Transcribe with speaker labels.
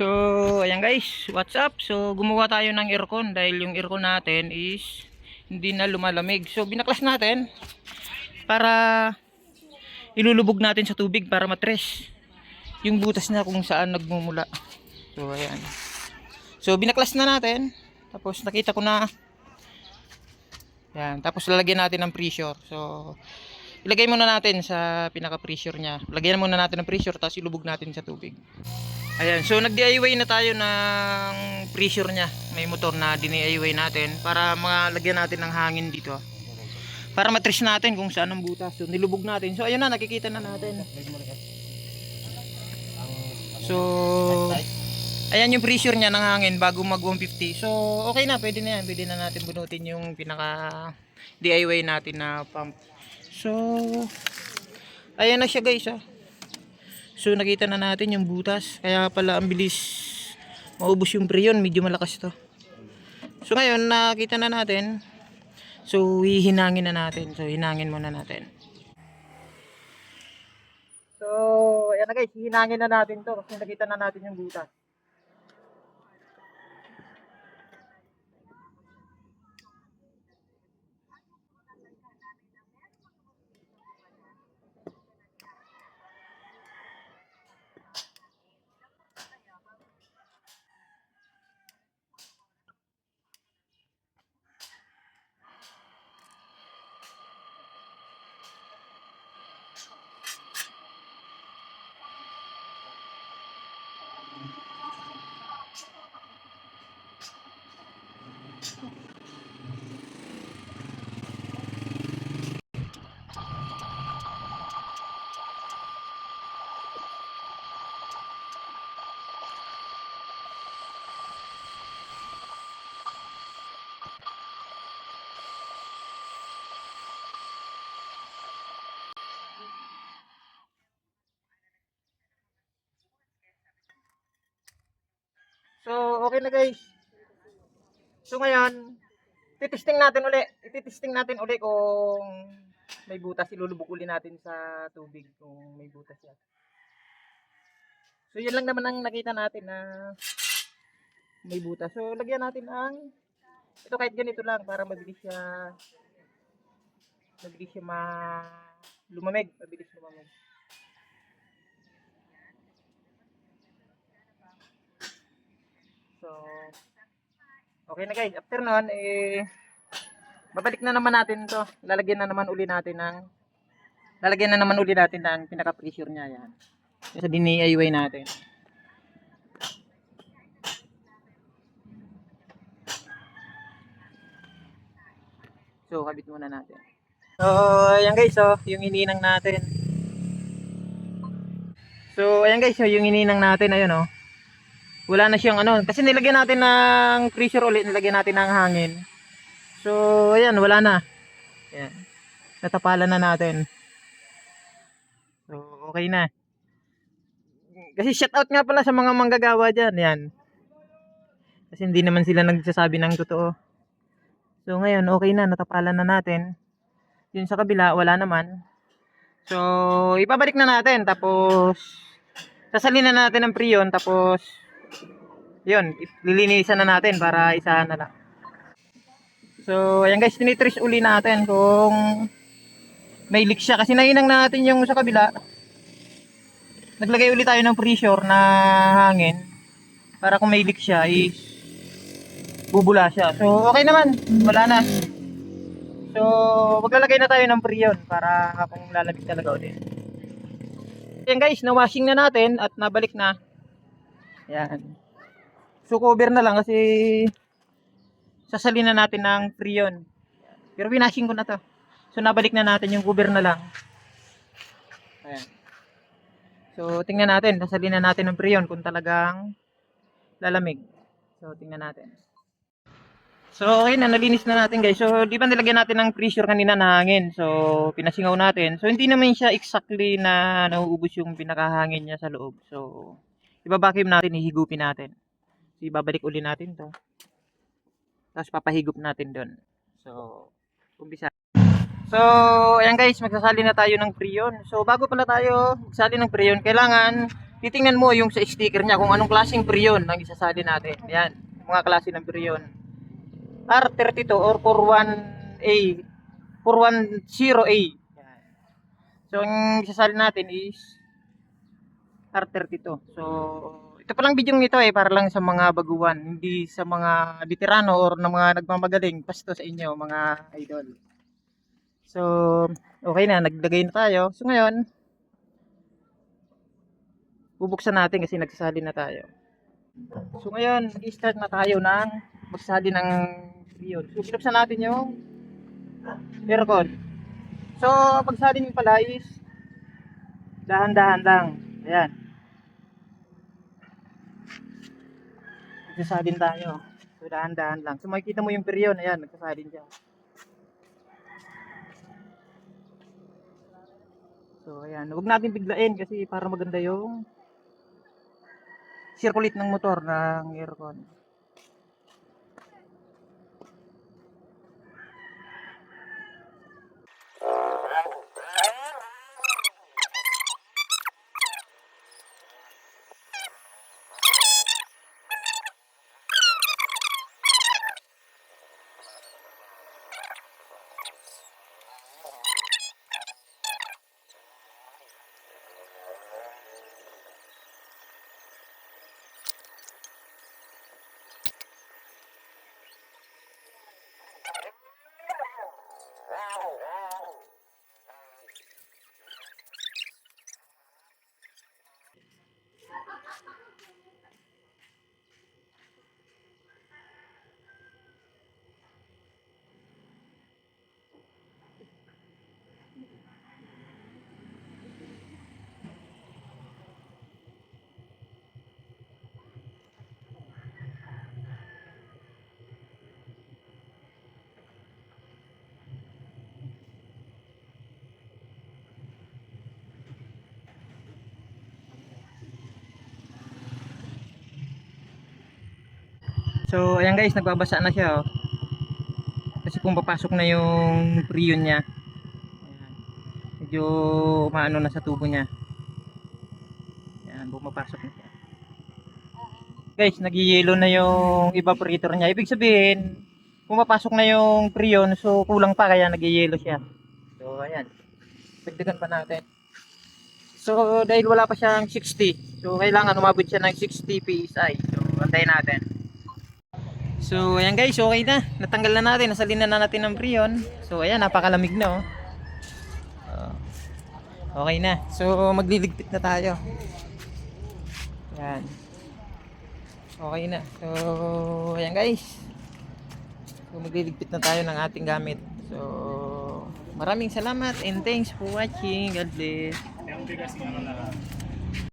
Speaker 1: So, ayan guys, what's up? So, gumawa tayo ng aircon dahil yung aircon natin is hindi na lumalamig. So, binaklas natin para ilulubog natin sa tubig para matres yung butas na kung saan nagmumula. So, ayan. So, binaklas na natin. Tapos, nakita ko na. Ayan. Tapos, lalagyan natin ng pressure. So, ilagay muna natin sa pinaka-pressure niya. Lagyan muna natin ng pressure, tapos ilubog natin sa tubig. Ayan, so nag-DIY na tayo ng pressure niya. May motor na DIY natin para malagyan natin ng hangin dito. Para matrace natin kung saan ang butas. So nilubog natin. So ayun na, nakikita na natin. So ayan yung pressure niya ng hangin bago mag 150. So okay na, pwede na yan. Pwede na natin bunutin yung pinaka DIY natin na pump. So ayan na siya guys, ah. So nakita na natin yung butas. Kaya pala ang bilis maubos yung preyon. Medyo malakas to. So ngayon nakita na natin. So hihinangin na natin. So hinangin muna natin. So ayan na guys. Hihinangin na natin to. Kasi nakita na natin yung butas. So okay na guys. So ngayon titesting natin uli. Ititesting natin uli kung may butas. Ilulubog uli natin sa tubig kung may butas yan. So yun lang naman ang nakita natin na may butas. So lagyan natin ang ito kahit ganito lang para mabilis siya lumamig, mabilis lumamig. So okay na guys. After nun babalik na naman natin 'to. Lalagyan na naman uli natin ng pinaka-pressure niya yan. Sa DIY natin. So, kabit muna natin. So, ayan guys, oh, yung ininang natin. So, ayan guys, oh, yung ininang natin, ayun oh. Wala na siyang ano, kasi nilagyan natin ng pressure ulit, nilagyan natin ng hangin. So, ayan, wala na. Ayan. Natapalan na natin. So, okay na. Kasi shout out nga pala sa mga manggagawa dyan, yan. Kasi hindi naman sila nagsasabi ng totoo. So, ngayon, okay na, natapalan na natin. Yun sa kabila, wala naman. So, ibabalik na natin. Tapos, sasalin na natin ng priyon. Tapos, yun, lilinisan na natin para isahan na lang. So, ayan guys, tinitrace uli natin kung may leak siya. Kasi nainang natin yung sa kabila. Naglagay uli tayo ng pressure na hangin. Para kung may leak siya, is bubula siya. So, okay naman. Wala na. So, maglalagay na tayo ng priyon para kung lalamig talaga ulit. Ayan guys, na-washing na natin at nabalik na. Ayan. So, cover na lang kasi sasalin na natin ng priyon. Pero winashing ko na to. So, nabalik na natin yung cover na lang. Ayan. So, tingnan natin. Sasalin na natin ng priyon kung talagang lalamig. So, tingnan natin. So, okay na, nalinis na natin guys. So, di ba nilagyan natin ng pressure kanina na hangin. So, pinasingaw natin. So, hindi naman siya exactly na nauubos yung pinakahangin niya sa loob. So, ibabakim natin, ihigupin natin. So, ibabalik uli natin to. Tapos, papahigup natin doon. So, umpisa. So, ayan guys, magsasali na tayo ng priyon. So, bago pala tayo magsali ng priyon, kailangan titingnan mo yung sa sticker niya kung anong klaseng prion ang isasalin natin. Yan, mga klase ng prion. R32 or 41A, 410A. Yan. So, ang isasalin natin is R32. So, ito pa lang video nito para lang sa mga baguhan, hindi sa mga veterano or na mga nagmamagaling. Pasto sa inyo, mga idol. So, okay na, naglagay na tayo. So, ngayon, bubuksan natin kasi nagsasalin na tayo. So, ngayon, mag-start na tayo ng magsasalin ng prion. So, pinuksan natin yung aircon. So, pagsalin yung pala is dahan-dahan lang. Ayan. Nagsasalin tayo. So, dahan-dahan lang. So, makikita mo yung prion. Ayan, nagsasalin siya. So, ayan. Huwag natin biglain kasi para maganda yung circulate ng motor ng aircon. So, ayan guys, nagbabasa na siya, oh. Kasi kung papasok na yung prion niya, ayan, medyo maano na sa tubo niya. Ayan, bumapasok na siya. Guys, nag-yellow na yung evaporator niya. Ibig sabihin, pumapasok na yung prion, so kulang pa kaya nag-yellow siya. So, ayan. Dagdagan pa natin. So, dahil wala pa siyang 60, so kailangan umabot siya ng 60 PSI. So, antayin natin. So, ayan guys, okay na. Natanggal na natin, nasalin na natin ng prion. So, ayan, napakalamig na, oh. Okay na. So, magliligpit na tayo. Ayan. Okay na. So, ayan guys. So, magliligpit na tayo ng ating gamit. So, maraming salamat and thanks for watching. God bless.